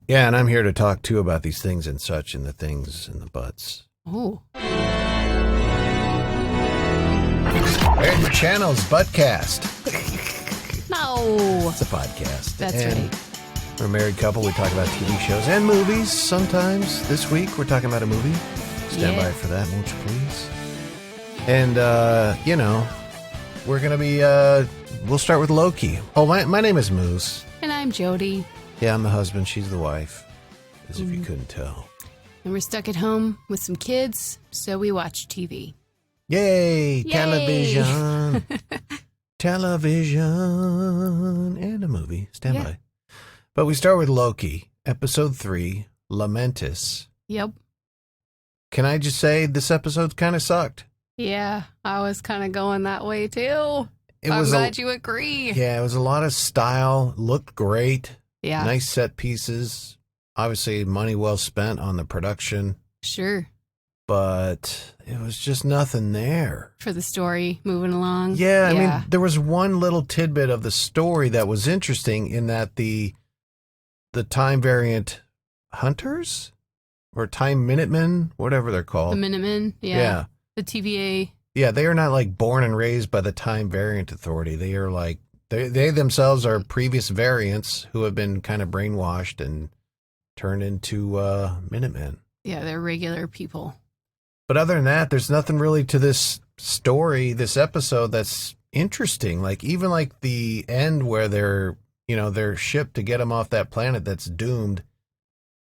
Yeah, and I'm here to talk too about these things and such and the things and the butts. Oh. There's your channel's Buttcast. No. It's a podcast. That's and right. We're a married couple. We talk about TV shows and movies sometimes. This week, we're talking about a movie. Stand by for that, won't you please? And, we're going to be, we'll start with Loki. Oh, my name is Moose. And I'm Jody. Yeah, I'm the husband. She's the wife, as if you couldn't tell. And we're stuck at home with some kids, so we watch TV. Yay! Yay! Television. Television. And a movie. Stand by. But we start with Loki, episode 3, Lamentis. Yep. Can I just say this episode kind of sucked? Yeah, I was kind of going that way too. I'm glad you agree. Yeah, it was a lot of style. Looked great. Yeah. Nice set pieces. Obviously, money well spent on the production. Sure. But it was just nothing there. For the story moving along. Yeah, I mean, there was one little tidbit of the story that was interesting in that the time variant hunters or time Minutemen, whatever they're called. The Minutemen, yeah. The TVA. Yeah, they are not like born and raised by the Time Variant Authority. They are like, they themselves are previous variants who have been kind of brainwashed and turned into Minutemen. Yeah, they're regular people. But other than that, there's nothing really to this story, this episode that's interesting. Like even like the end where their ship to get them off that planet that's doomed,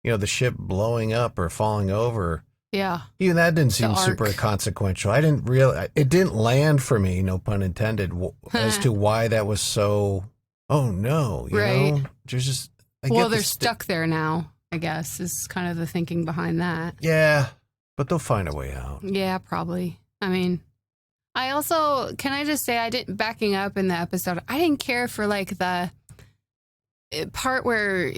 the ship blowing up or falling over. Yeah. Even that didn't seem super consequential. It didn't land for me, no pun intended, as to why that was so, oh no, you know? There's just, they're stuck there now, I guess, is kind of the thinking behind that. Yeah, but they'll find a way out. Yeah, probably. I mean, I also, can I just say, backing up in the episode, I didn't care for like the part where,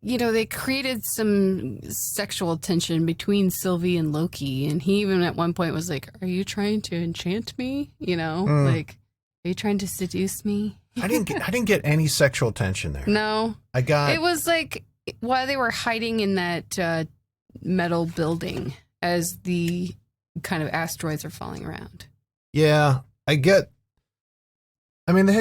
they created some sexual tension between Sylvie and Loki. And he even at one point was like, are you trying to enchant me? Like, are you trying to seduce me? I didn't get any sexual tension there. No. It was like while they were hiding in that metal building as the kind of asteroids are falling around. Yeah, they had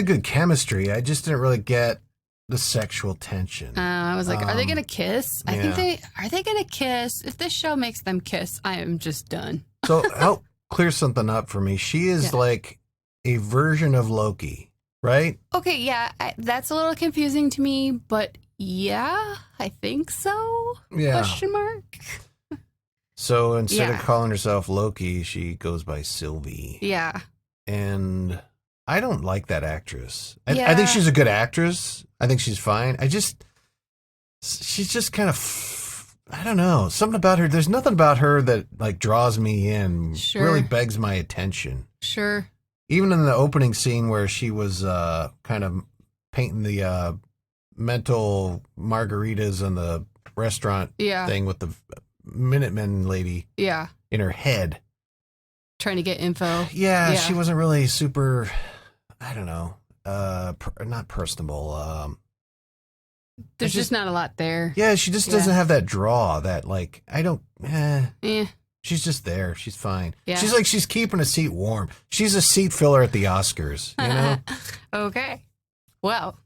good chemistry. I just didn't really get the sexual tension. I was like, are they going to kiss? I think are they going to kiss? If this show makes them kiss, I am just done. So help clear something up for me. She is like a version of Loki, right? Okay, yeah, that's a little confusing to me, but yeah, I think so. Yeah. Question mark. So instead of calling herself Loki, she goes by Sylvie. Yeah. And I don't like that actress. I think she's a good actress. I think she's fine. She's just kind of, I don't know, something about her. There's nothing about her that like draws me in, really begs my attention. Sure. Even in the opening scene where she was kind of painting the mental margaritas on the restaurant thing with the Minutemen lady in her head. Trying to get info. Yeah, she wasn't really super, I don't know, not personable. There's just not a lot there. Yeah, she just doesn't have that draw that like, she's just there. She's fine. Yeah. She's like, she's keeping a seat warm. She's a seat filler at the Oscars, Okay. Well,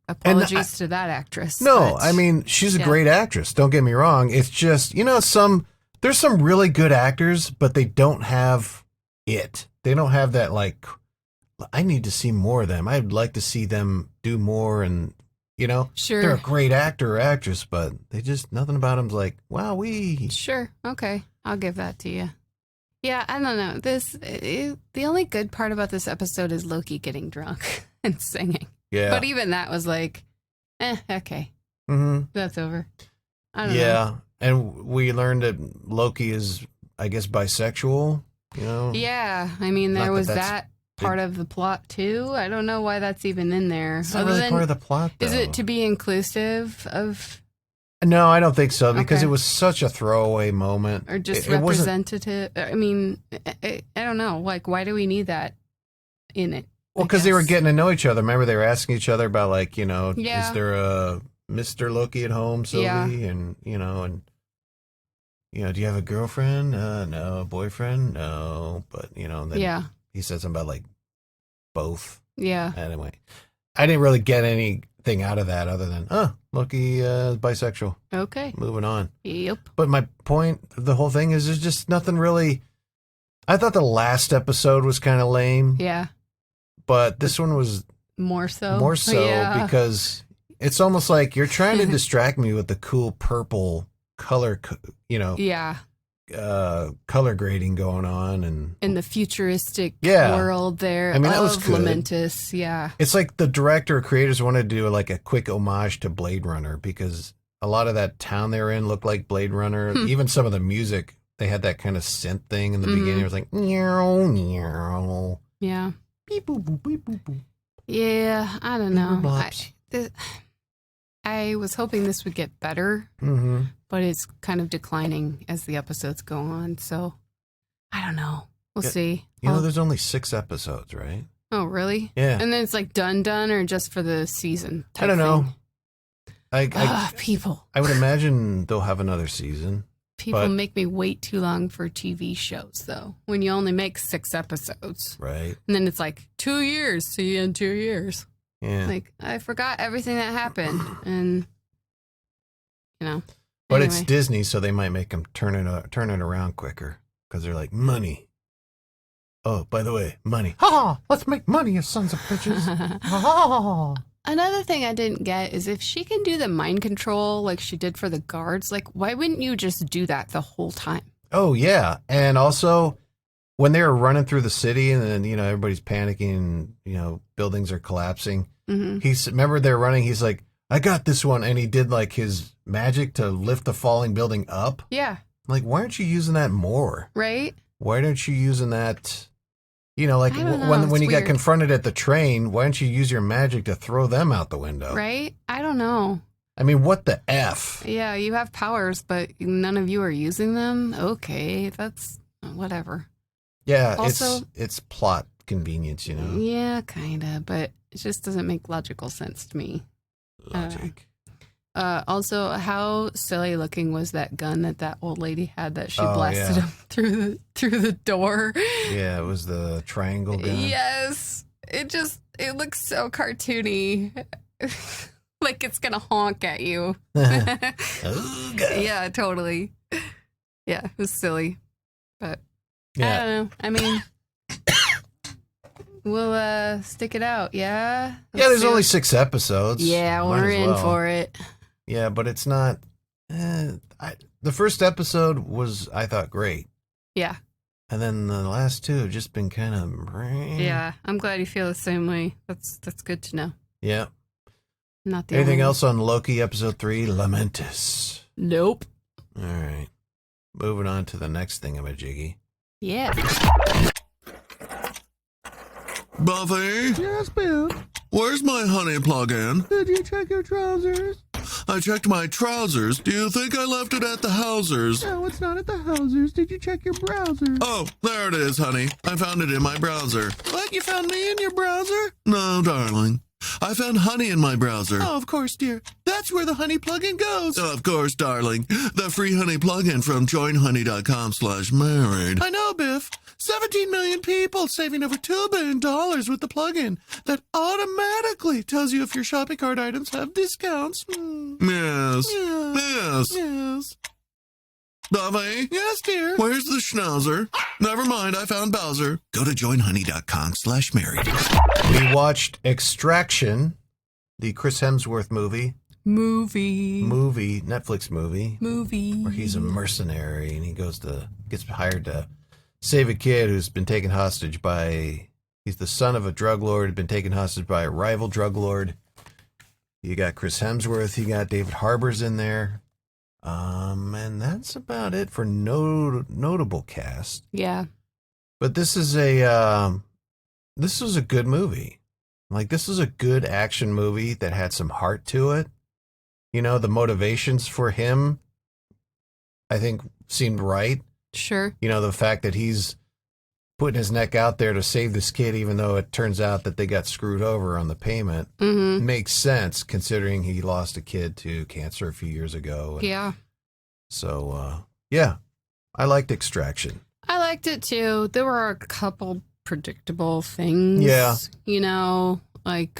apologies to that actress. No, I mean, she's a great actress. Don't get me wrong. It's just, there's some really good actors, but they don't have it. They don't have that, like, I need to see more of them. I'd like to see them do more and, Sure. They're a great actor or actress, but they just, nothing about them's like, wow-wee. Sure. Okay. I'll give that to you. Yeah, I don't know. The only good part about this episode is Loki getting drunk and singing. Yeah. But even that was like, okay. Mm-hmm. That's over. I don't know. Yeah. And we learned that Loki is, I guess, bisexual, Yeah. I mean, there was that part of the plot, too. I don't know why that's even in there. It's not really part of the plot, though. Is it to be inclusive of... No, I don't think so, because it was such a throwaway moment. Or just representative. I mean, I don't know. Like, why do we need that in it? Well, because they were getting to know each other. Remember, they were asking each other about, like, is there a Mr. Loki at home, Sylvie, Yeah. and do you have a girlfriend? No. Boyfriend? No. But and then he said something about like both. Yeah. Anyway, I didn't really get anything out of that other than Loki is bisexual. Okay. Moving on. Yep. But my point of the whole thing is there's just nothing really. I thought the last episode was kind of lame. Yeah. But this one was more so because it's almost like you're trying to distract me with the cool purple color, color grading going on, and in the futuristic world there. I mean, that was good. Lamentus, yeah. It's like the director or creators wanted to do like a quick homage to Blade Runner because a lot of that town they're in looked like Blade Runner. Even some of the music, they had that kind of synth thing in the beginning. It was like meow meow. Yeah. Beep boop boop beep boop boop. Yeah, I don't know. I was hoping this would get better, but it's kind of declining as the episodes go on. So I don't know. We'll see. There's only 6 episodes, right? Oh, really? Yeah. And then it's like done, or just for the season? I don't know. People. I would imagine they'll have another season. People make me wait too long for TV shows, though, when you only make 6 episodes. Right. And then it's like 2 years. See you in 2 years. Yeah. Like, I forgot everything that happened. And, But anyway. it's Disney, so they might make them turn it around quicker because they're like, money. Oh, by the way, money. Ha! Let's make money, you sons of bitches. Ha! Another thing I didn't get is if she can do the mind control like she did for the guards, like, why wouldn't you just do that the whole time? Oh, yeah. And also, when they were running through the city and then, everybody's panicking, buildings are collapsing. Remember they're running, he's like, I got this one. And he did like his magic to lift the falling building up. Yeah. Like, why aren't you using that more? Right? Why aren't you using that? Like when you got confronted at the train, why don't you use your magic to throw them out the window? Right? I don't know. I mean, what the F? Yeah, you have powers, but none of you are using them? Okay, that's whatever. Yeah, also, it's plot convenience, Yeah, kind of, but it just doesn't make logical sense to me. Logic. Also, how silly looking was that gun that old lady had that she blasted him through the door? Yeah, it was the triangle gun. Yes, it looks so cartoony, like it's gonna honk at you. Oh, God. Yeah, totally. Yeah, it was silly, but yeah. I don't know. I mean, we'll stick it out. Yeah. There's only 6 episodes. Yeah, we're in for it. Yeah, but it's not. The first episode was, I thought, great. Yeah. And then the last 2 have just been kind of. Yeah, I'm glad you feel the same way. That's good to know. Yeah. Not the Anything only else on Loki episode 3, Lamentus? Nope. All right. Moving on to the next thing, Jiggy. Yeah. Buffy? Yes, Bill. Where's my honey plug-in? Did you check your trousers? I checked my trousers. Do you think I left it at the Housers? No, it's not at the Housers. Did you check your browser? Oh, there it is, honey. I found it in my browser. What? You found me in your browser? No, darling. I found honey in my browser. Oh, of course, dear. That's where the honey plug-in goes. Of course, darling. The free honey plug-in from joinhoney.com/married. I know, Biff. 17 million people saving over $2 billion with the plug-in that automatically tells you if your shopping cart items have discounts. Yes. Yes. Yes. Yes. Buffy? Yes, dear. Where's the schnauzer? Never mind, I found Bowser. Go to joinhoney.com/married. We watched Extraction, the Chris Hemsworth movie, Netflix movie, where he's a mercenary and he gets hired to save a kid who's been taken hostage he's the son of a drug lord, been taken hostage by a rival drug lord. You got Chris Hemsworth, you got David Harbour's in there. And that's about it for notable cast. Yeah. But this was a good movie. Like, this was a good action movie that had some heart to it. The motivations for him, I think, seemed right. Sure. The fact that he's putting his neck out there to save this kid, even though it turns out that they got screwed over on the payment, makes sense considering he lost a kid to cancer a few years ago. Yeah. So, yeah, I liked Extraction. I liked it too. There were a couple predictable things. Yeah. You know, like,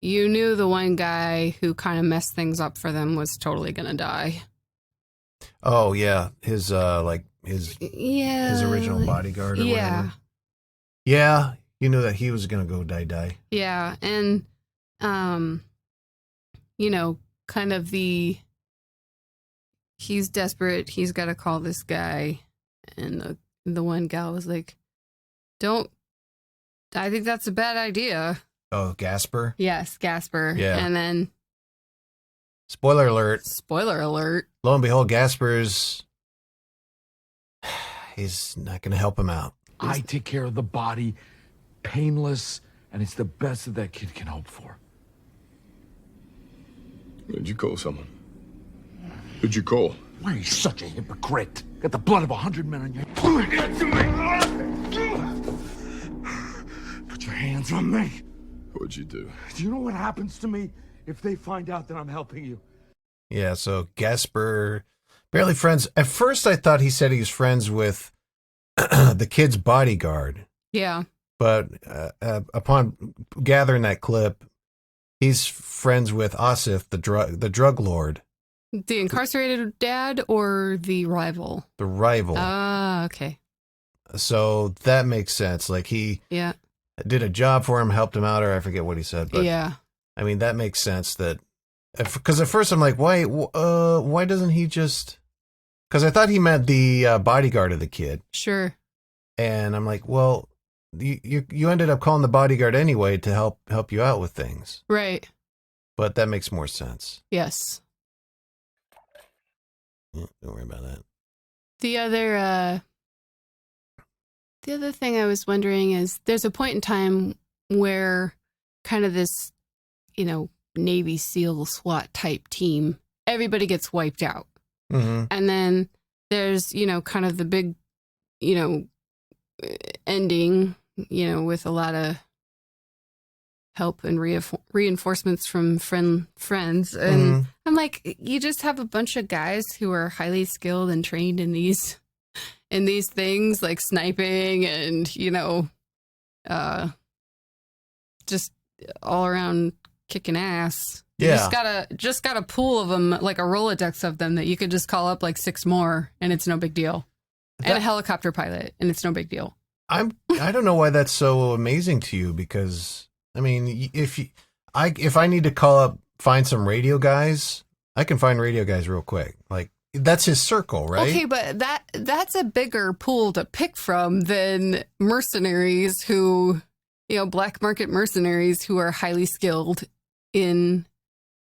you knew the one guy who kind of messed things up for them was totally going to die. Oh, yeah. His original bodyguard or whatever. Yeah. You knew that he was going to go die. Yeah. And, you know, kind of he's desperate. He's got to call this guy. And the one gal was like, I think that's a bad idea. Oh, Gasper? Yes, Gasper. Yeah. And then... Spoiler alert. Lo and behold, Gasper's... He's not going to help him out. I take care of the body, painless, and it's the best that kid can hope for. Did you call someone? Who'd you call? Why are you such a hypocrite? Got the blood of 100 men on your... Put your hands on me. What'd you do? Do you know what happens to me if they find out that I'm helping you? Yeah, so Gasper, barely friends. At first, I thought he said he was friends with the kid's bodyguard. Yeah. But upon gathering that clip, he's friends with Asif, the drug lord. The incarcerated dad or the rival? The rival. Ah, okay. So that makes sense. Like he did a job for him, helped him out, or I forget what he said. But yeah. I mean, that makes sense that, because at first I'm like, why doesn't he just, because I thought he meant the bodyguard of the kid. Sure. And I'm like, well, you ended up calling the bodyguard anyway to help you out with things. Right. But that makes more sense. Yes. Yeah, don't worry about that. The other thing I was wondering is there's a point in time where kind of this, you know, Navy SEAL SWAT type team, everybody gets wiped out. Mm-hmm. And then there's, you know, kind of the big, you know, ending, you know, with a lot of help and reinforcements from friends. And I'm like, you just have a bunch of guys who are highly skilled and trained in these things like sniping and, you know, just all around kicking ass. You just got a pool of them, like a Rolodex of them that you could just call up like 6 more and it's no big deal. And a helicopter pilot and it's no big deal. I don't know why that's so amazing to you, because I mean, if I need to find some radio guys, I can find radio guys real quick. Like, that's his circle, right? Okay, but that's a bigger pool to pick from than mercenaries who, you know, black market mercenaries who are highly skilled in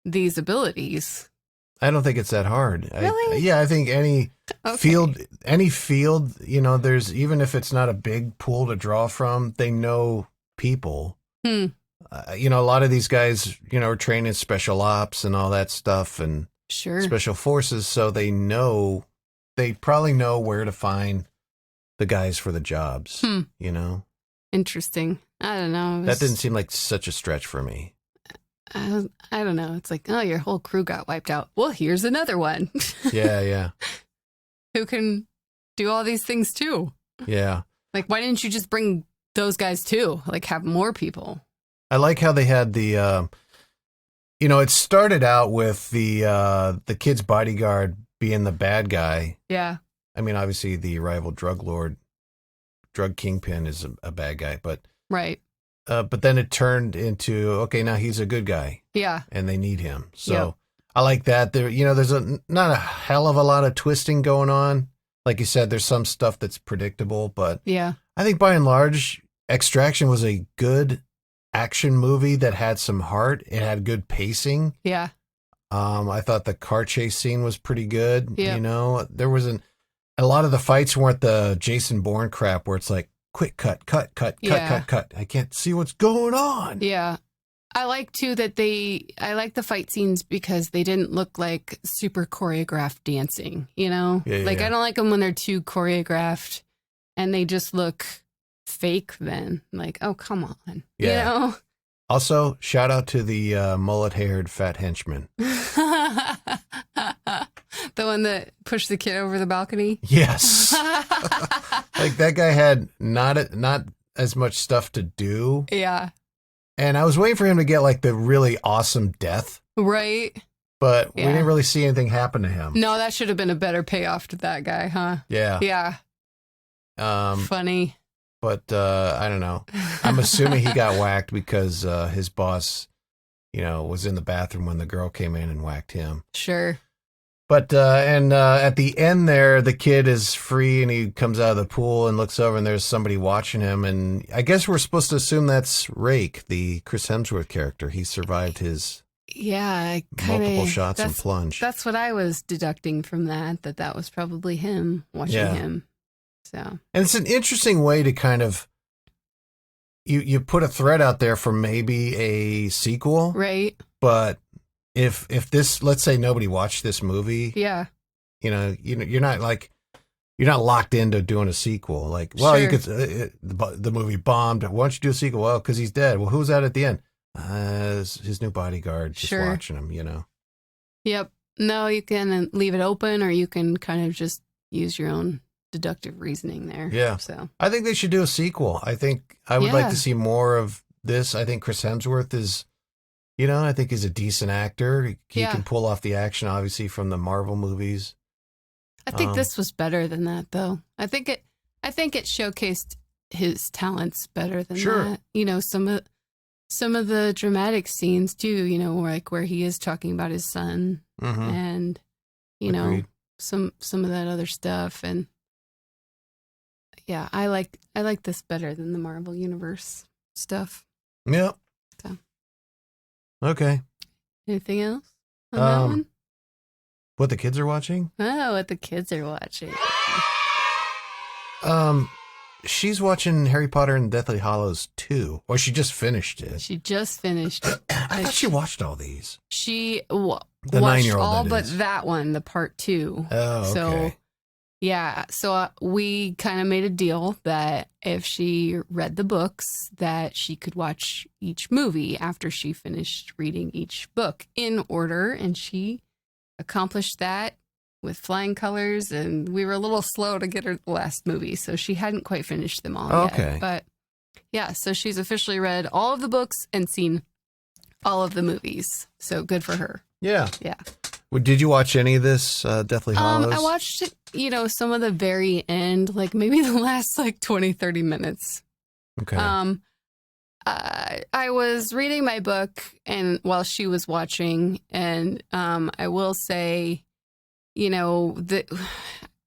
these abilities. I don't think it's that hard. Really? I think any field, you know, there's, even if it's not a big pool to draw from, they know people. You know, a lot of these guys, you know, are trained in special ops and all that stuff and special forces. So they probably know where to find the guys for the jobs, you know? Interesting. I don't know. That didn't seem like such a stretch for me. I don't know. It's like, oh, your whole crew got wiped out. Well, here's another one. Yeah. Who can do all these things too. Yeah. Like, why didn't you just bring those guys too? Like, have more people. I like how they had the, you know, it started out with the kid's bodyguard being the bad guy. Yeah. I mean, obviously the rival drug kingpin is a bad guy, but. Right. But then it turned into, okay, now he's a good guy. Yeah. And they need him. So I like that. There, you know, there's not a hell of a lot of twisting going on. Like you said, there's some stuff that's predictable, but yeah, I think by and large, Extraction was a good action movie that had some heart. It had good pacing. Yeah. I thought the car chase scene was pretty good. Yeah. You know, there wasn't a lot of the fights weren't the Jason Bourne crap where it's like, quick cut. I can't see what's going on. Yeah. I like too that I like the fight scenes because they didn't look like super choreographed dancing, you know? Yeah. I don't like them when they're too choreographed. and they just look fake then. Like, oh, come on. Yeah. You know? Also, shout out to the mullet-haired fat henchman. The one that pushed the kid over the balcony? Yes. Like, that guy had not as much stuff to do. Yeah. And I was waiting for him to get, like, the really awesome death. Right? But we Yeah. didn't really see anything happen to him. No, that should have been a better payoff to that guy, huh? Yeah. Yeah. Funny. But I don't know. I'm assuming he got whacked because his boss, was in the bathroom when the girl came in and whacked him. Sure. But at the end there, the kid is free and he comes out of the pool and looks over and there's somebody watching him. And I guess we're supposed to assume that's Rake, the Chris Hemsworth character. He survived his multiple shots and plunge. That's what I was deducting from that was probably him watching him. So, and it's an interesting way to kind of you put a thread out there for maybe a sequel, right? But if this, let's say nobody watched this movie, yeah, you're not locked into doing a sequel. Like, well, sure. you could the movie bombed. Why don't you do a sequel? Well, because he's dead. Well, who's that at the end? His new bodyguard, just sure. watching him. Yep. No, you can leave it open, or you can kind of just use your own deductive reasoning there. Yeah. So I think they should do a sequel. I think I would like to see more of this. I think Chris Hemsworth is, I think he's a decent actor. He can pull off the action, obviously, from the Marvel movies. I think this was better than that, though. I think it showcased his talents better than that. Some of the dramatic scenes too, where he is talking about his son and Agreed. some of that other stuff. And yeah, I like this better than the Marvel Universe stuff. Yep. So. Okay. Anything else on that one? What the kids are watching? Oh, what the kids are watching. She's watching Harry Potter and Deathly Hallows 2. Or she just finished it. She just finished it. I thought she watched all these. She The watched 9-year-old, all that but is. that one, the part 2. Oh, okay. So, yeah. So we kind of made a deal that if she read the books, that she could watch each movie after she finished reading each book in order. And she accomplished that with flying colors. And we were a little slow to get her the last movie, so she hadn't quite finished them all Okay. yet. But yeah, so she's officially read all of the books and seen all of the movies. So good for her. Yeah. Yeah. Well, did you watch any of this Deathly Hallows? I watched, some of the very end, like maybe the last 20, 30 minutes. Okay. I was reading my book and while she was watching, and I will say, that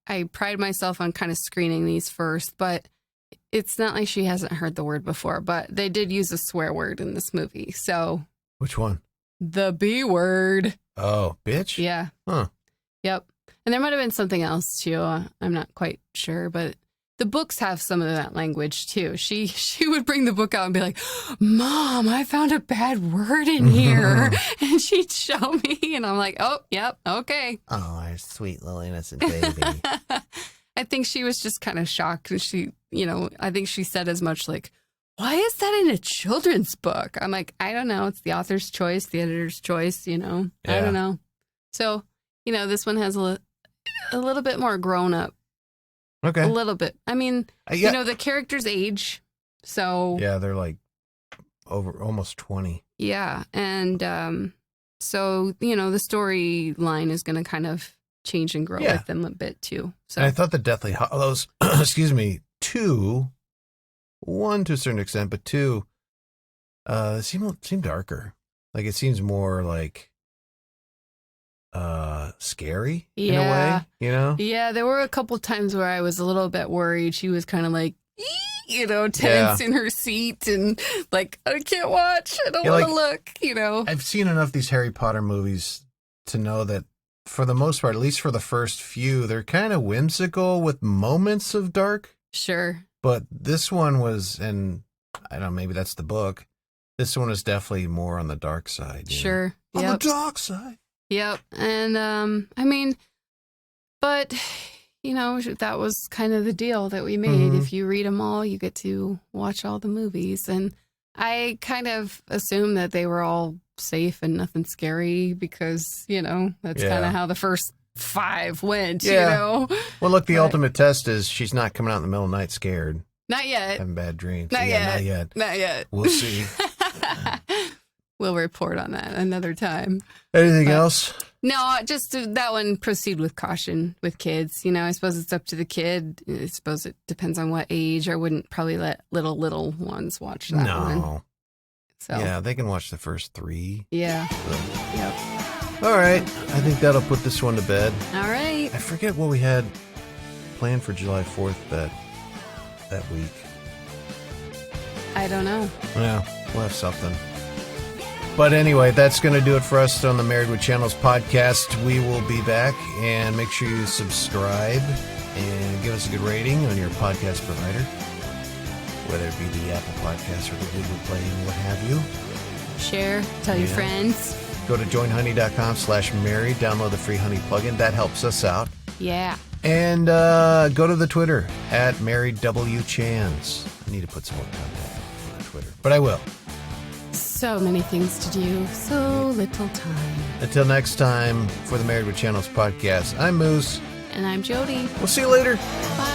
I pride myself on kind of screening these first, but it's not like she hasn't heard the word before, but they did use a swear word in this movie. So Which one? the B word. Oh, bitch? Yeah. Huh. Yep. And there might have been something else too. I'm not quite sure, but the books have some of that language too. She would bring the book out and be like, "Mom, I found a bad word in here," and she'd show me, and I'm like, "Oh, yep, okay." Oh, our sweet little innocent baby. I think she was just kind of shocked, and she, I think she said as much like, "Why is that in a children's book?" I'm like, "I don't know. It's the author's choice, the editor's choice. I don't know." So, this one has a little bit more grown up. Okay. A little bit. I mean, yeah. the characters age. So, Yeah, they're like over almost 20. yeah. And so, the storyline is going to kind of change and grow with them a bit too. So And I thought the Deathly Hallows, 2, 1 to a certain extent, but 2 seem darker. Like it seems more like scary in a way, Yeah, there were a couple times where I was a little bit worried. She was kind of like, tense in her seat and like, I can't watch. I don't want to look, I've seen enough of these Harry Potter movies to know that for the most part, at least for the first few, they're kind of whimsical with moments of dark. Sure. But this one was, and I don't know, maybe that's the book. This one is definitely more on the dark side. Sure. On Yep. the dark side. Yep. And, but, that was kind of the deal that we made. Mhm. If you read them all, you get to watch all the movies. And I kind of assumed that they were all safe and nothing scary because, that's Yeah. kind of how the first 5 went, Yeah. Well, look, the But- ultimate test is she's not coming out in the middle of the night scared, Not yet. having bad dreams. Not Yeah, yet. Not yet. Not yet. We'll see. We'll report on that another time. Anything But- else? No, just that one, proceed with caution with kids. I suppose it's up to the kid. I suppose it depends on what age. I wouldn't probably let little ones watch that one. No. So, Yeah, they can watch the first 3. yeah. So. Yep. All right. I think that'll put this one to bed. All right. I forget what we had planned for July 4th that week. I don't know. Yeah, we'll have something. But anyway, that's going to do it for us on the Married with Channels podcast. We will be back, and make sure you subscribe and give us a good rating on your podcast provider, whether it be the Apple Podcast or the Google Play and what have you. Share. Tell your Yeah. friends. Go to joinhoney.com/married. Download the free Honey plugin. That helps us out. Yeah. And go to the Twitter @MarriedWChans. I need to put some more content on Twitter, but I will. So many things to do. So little time. Until next time, for the Married with Channels podcast, I'm Moose. And I'm Jody. We'll see you later. Bye.